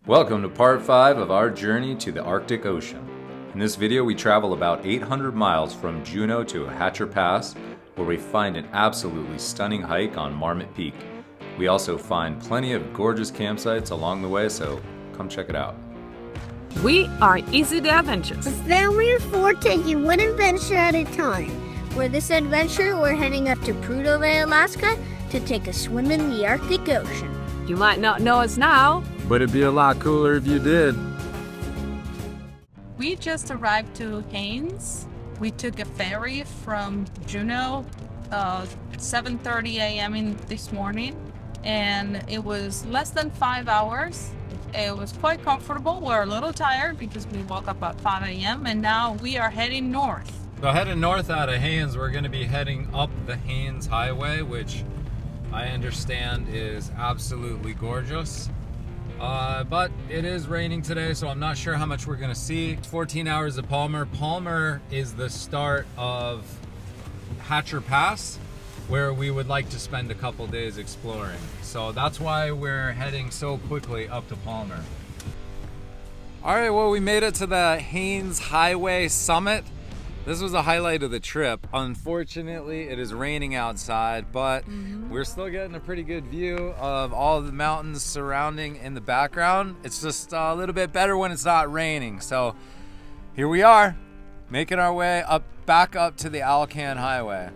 Welcome to part 5 of our journey to the Arctic Ocean. In this video we travel about 800 miles from Juneau to Hatcher Pass, where we find an absolutely stunning hike on Marmot Peak. We also find plenty of gorgeous campsites along the way, so come check it out. We are Easy to Adventures. A family of 4 taking one adventure at a time. For this adventure, we're heading up to Prudhoe Bay, Alaska to take a swim in the Arctic Ocean. You might not know us now, but it'd be a lot cooler if you did. We just arrived to Haines. We took a ferry from Juneau 7:30 a.m. this morning, and it was less than 5 hours. It was quite comfortable. We're a little tired because we woke up at 5 a.m. and now we are heading north. So heading north out of Haines, we're going to be heading up the Haines Highway, which I understand is absolutely gorgeous. But it is raining today, so I'm not sure how much we're going to see. 14 hours of Palmer. Palmer is the start of Hatcher Pass, where we would like to spend a couple days exploring. So that's why we're heading so quickly up to Palmer. All right, well, we made it to the Haines Highway Summit. This was a highlight of the trip. Unfortunately, it is raining outside, but we're still getting a pretty good view of all of the mountains surrounding in the background. It's just a little bit better when it's not raining. So here we are, making our way back up to the Archangel Highway.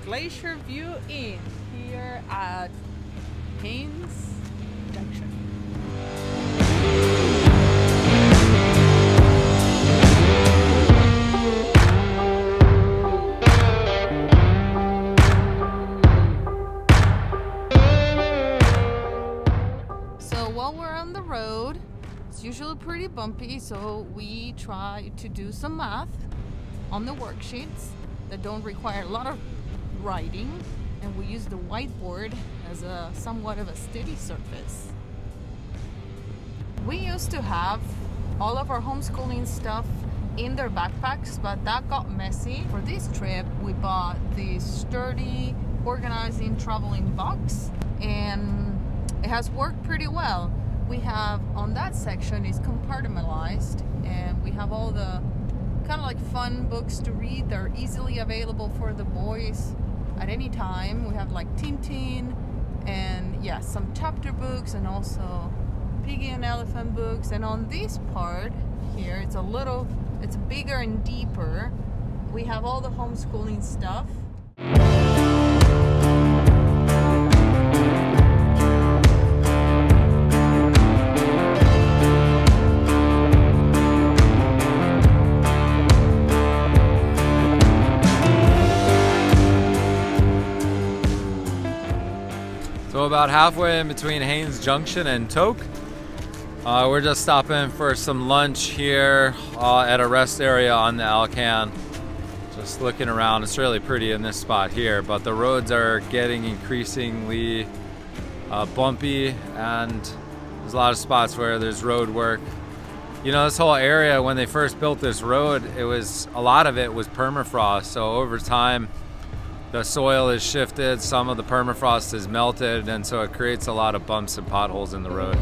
Glacier View Inn here at Haines Junction. So while we're on the road, it's usually pretty bumpy, so we try to do some math on the worksheets that don't require a lot of writing, and we use the whiteboard as a somewhat of a steady surface. We used to have all of our homeschooling stuff in their backpacks, but that got messy. For this trip, we bought the sturdy organizing traveling box, and it has worked pretty well. We have on that section is compartmentalized, and we have all the kind of like fun books to read. They're easily available for the boys at any time. We have like Tintin and some chapter books, and also Piggy and Elephant books. And on this part here, it's bigger and deeper. We have all the homeschooling stuff. So about halfway in between Haines Junction and Tok. We're just stopping for some lunch here at a rest area on the Arcangel. Just looking around. It's really pretty in this spot here, but the roads are getting increasingly bumpy, and there's a lot of spots where there's road work. You know, this whole area, when they first built this road, a lot of it was permafrost. So over time, the soil is shifted, some of the permafrost is melted, and so it creates a lot of bumps and potholes in the road.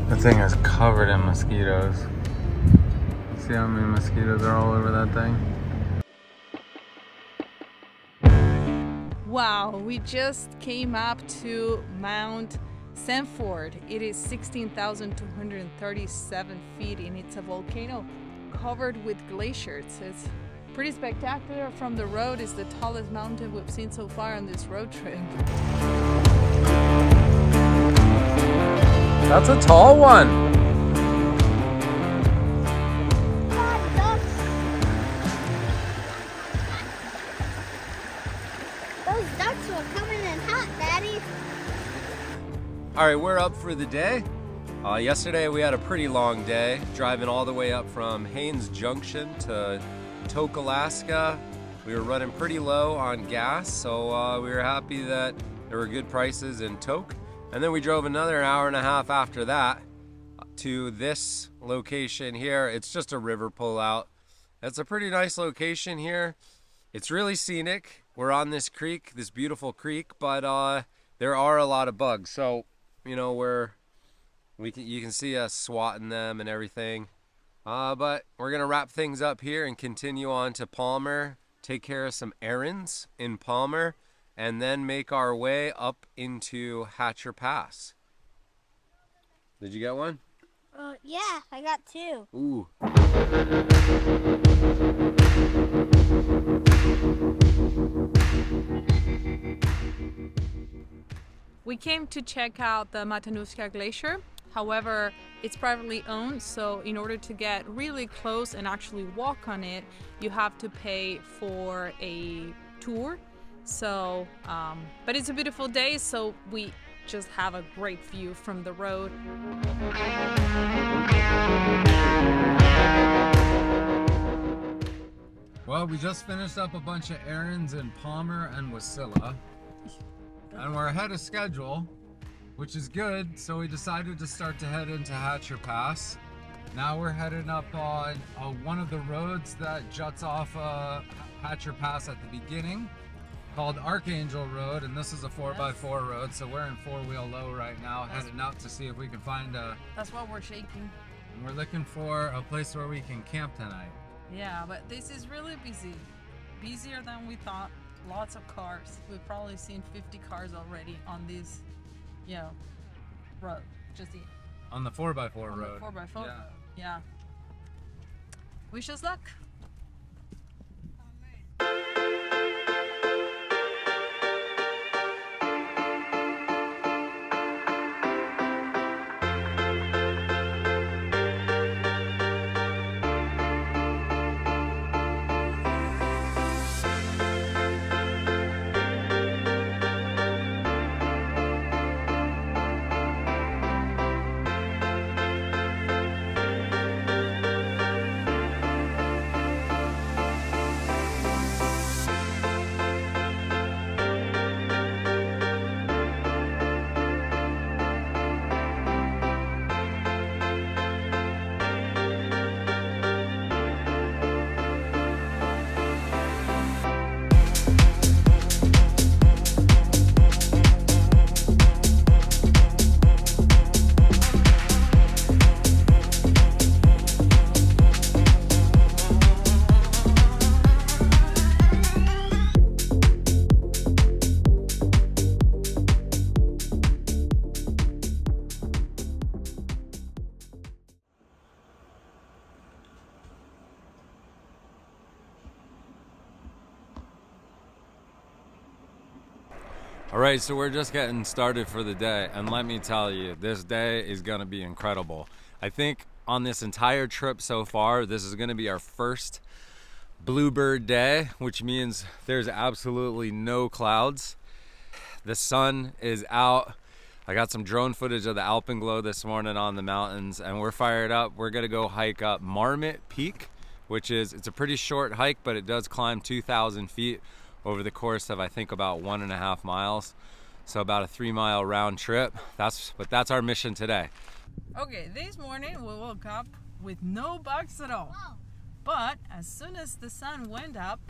The thing is covered in mosquitoes. See how many mosquitoes are all over that thing? Wow, we just came up to Mount Sanford. It is 16,237 feet, and it's a volcano covered with glaciers. It's pretty spectacular from the road. It's the tallest mountain we've seen so far on this road trip. That's a tall one. Those ducks were coming in hot, Daddy. All right, we're up for the day. Yesterday we had a pretty long day, driving all the way up from Haines Junction to Tok, Alaska. We were running pretty low on gas, so we were happy that there were good prices in Tok. And then we drove another hour and a half after that to this location here. It's just a river pullout. It's a pretty nice location here. It's really scenic. We're on this creek, this beautiful creek, but there are a lot of bugs. So, you know, you can see us swatting them and everything. But we're gonna wrap things up here and continue on to Palmer, take care of some errands in Palmer, and then make our way up into Hatcher Pass. Did you get one? Yeah, I got 2. Ooh. We came to check out the Matanuska Glacier. However, it's privately owned, so in order to get really close and actually walk on it, you have to pay for a tour. So, but it's a beautiful day, so we just have a great view from the road. Well, we just finished up a bunch of errands in Palmer and Wasilla, and we're ahead of schedule, which is good. So we decided to start to head into Hatcher Pass. Now we're heading up on one of the roads that juts off Hatcher Pass at the beginning, called Archangel Road, and this is a 4x4 road, so we're in four-wheel low right now, heading out to see if we can find That's why we're shaking. and we're looking for a place where we can camp tonight. Yeah, but this is really busy. Busier than we thought. Lots of cars. We've probably seen 50 cars already on this, road. Just On the 4x4 on road. the 4x4. Yeah. Yeah. Wish us luck. All right, so we're just getting started for the day, and let me tell you, this day is gonna be incredible. I think on this entire trip so far, this is gonna be our first bluebird day, which means there's absolutely no clouds. The sun is out. I got some drone footage of the alpenglow this morning on the mountains, and we're fired up. We're gonna go hike up Marmot Peak, it's a pretty short hike, but it does climb 2,000 feet over the course of, I think, about 1.5 miles. So about a 3-mile round trip. That's our mission today. Okay, this morning we woke up with no bugs at all. But as soon as the sun went up,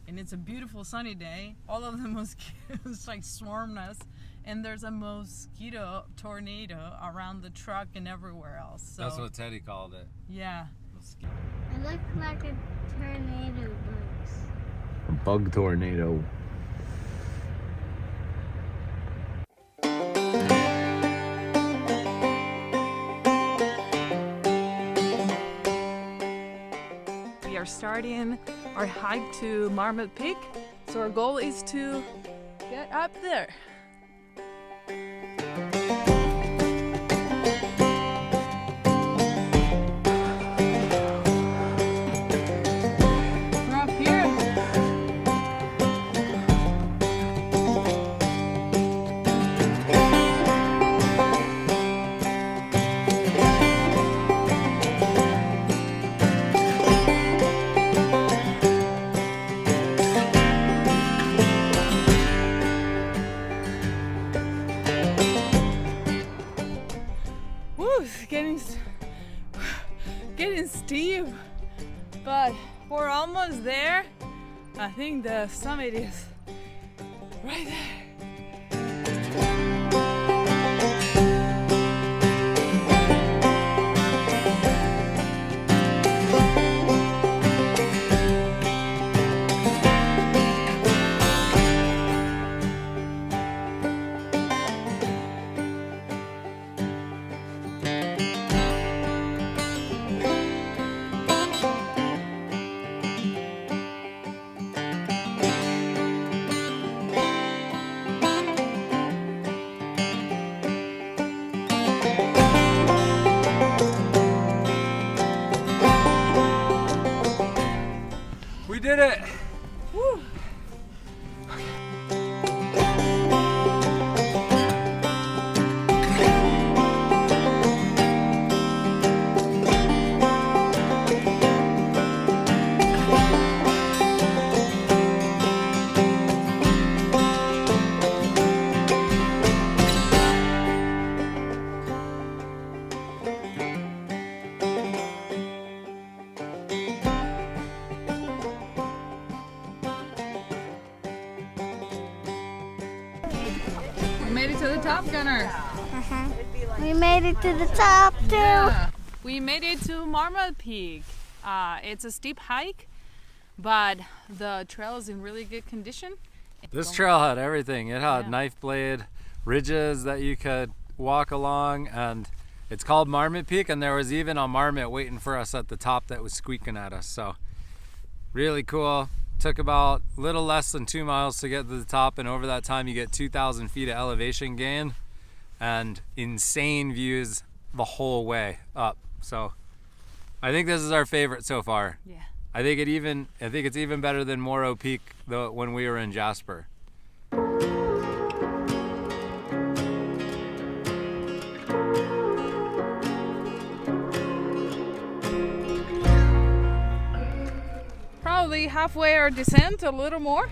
and it's a beautiful sunny day, all of the mosquitoes like swarmed us, and there's a mosquito tornado around the truck and everywhere else. So, That's what Teddy called it. Yeah. It looked like a tornado bugs. A bug tornado. We are starting our hike to Marmot Peak. So our goal is to get up there. We're up here. steep, but we're almost there. I think the summit is right there. We did it! Woo. We made it to the top, Gunner. We made it to the top too. Yeah. We made it to Marmot Peak. It's a steep hike, but the trail is in really good condition. This trail had everything. It had Yeah. knife blade ridges that you could walk along, and it's called Marmot Peak, and there was even a marmot waiting for us at the top that was squeaking at us. So really cool. Took about a little less than 2 miles to get to the top, and over that time you get 2,000 feet of elevation gain and insane views the whole way up. So I think this is our favorite so far. Yeah. I think it's even better than Morro Peak though when we were in Jasper. Probably halfway our descent, a little more.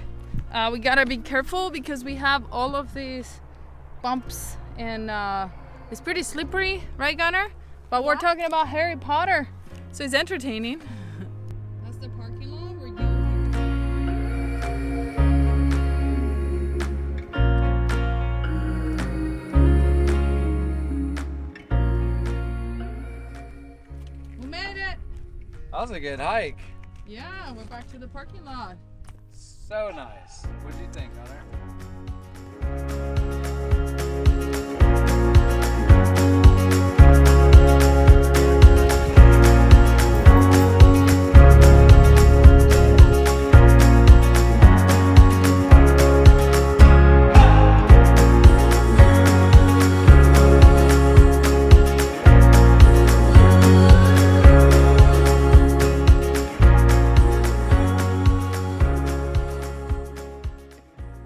We gotta be careful because we have all of these bumps, and it's pretty slippery, right, Gunner? But we're talking about Harry Potter, so it's entertaining. That's the parking lot where we made it. That was a good hike. Yeah, we're back to the parking lot. So nice. What do you think, Hunter?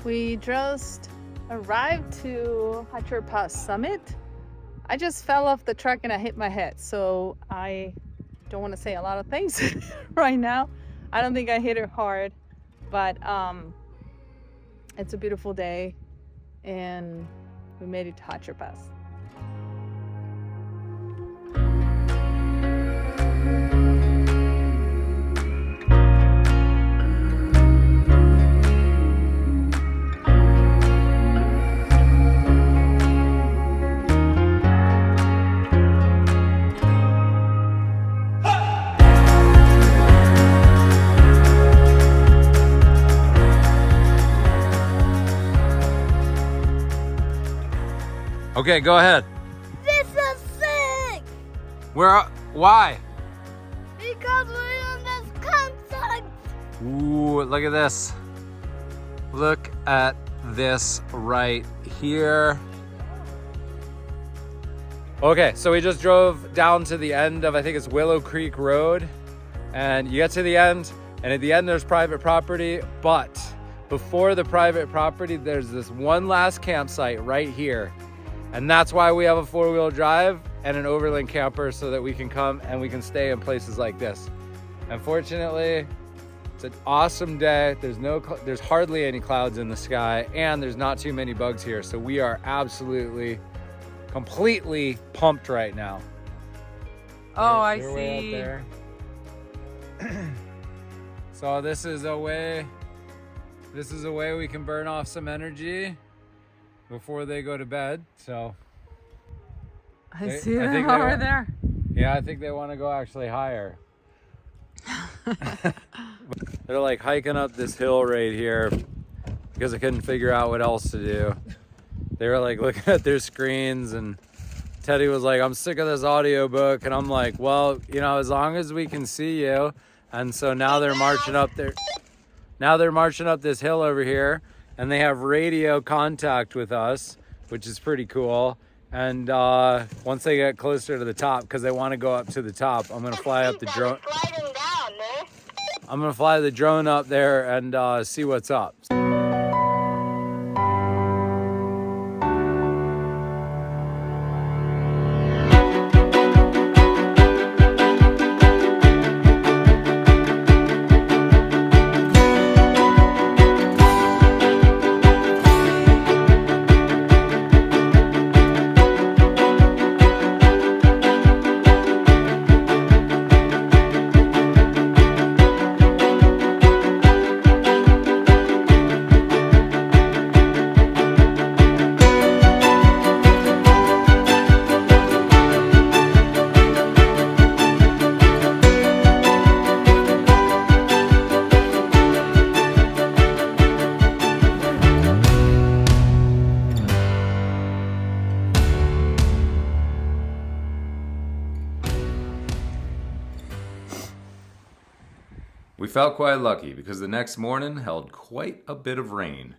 We just arrived to Hatcher Pass Summit. I just fell off the truck and I hit my head, so I don't want to say a lot of things right now. I don't think I hit it hard, but it's a beautiful day and we made it to Hatcher Pass. Okay, go ahead. This is sick! Why? Because we're on this concert! Ooh, look at this. Look at this right here. Okay, so we just drove down to the end of, I think it's Willow Creek Road. And you get to the end, and at the end there's private property, but before the private property, there's this one last campsite right here. And that's why we have a 4-wheel drive and an overland camper, so that we can come and we can stay in places like this. Unfortunately, it's an awesome day. There's hardly any clouds in the sky, and there's not too many bugs here. So we are absolutely, completely pumped right now. Oh, I You're way out see. there. So this is a way we can burn off some energy before they go to bed. So I see them over there. Yeah, I think they want to go actually higher. They're like hiking up this hill right here because I couldn't figure out what else to do. They were like looking at their screens, and Teddy was like, I'm sick of this audiobook. And I'm like, well, you know, as long as we can see you. And so now they're marching up there. Now they're marching up this hill over here, and they have radio contact with us, which is pretty cool. And once they get closer to the top, because they want to go up to the top, I'm gonna fly up the drone. I'm gonna fly the drone up there and see what's up. We felt quite lucky because the next morning held quite a bit of rain.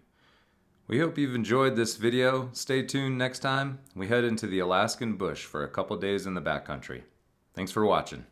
We hope you've enjoyed this video. Stay tuned next time. We head into the Alaskan bush for a couple days in the backcountry. Thanks for watching.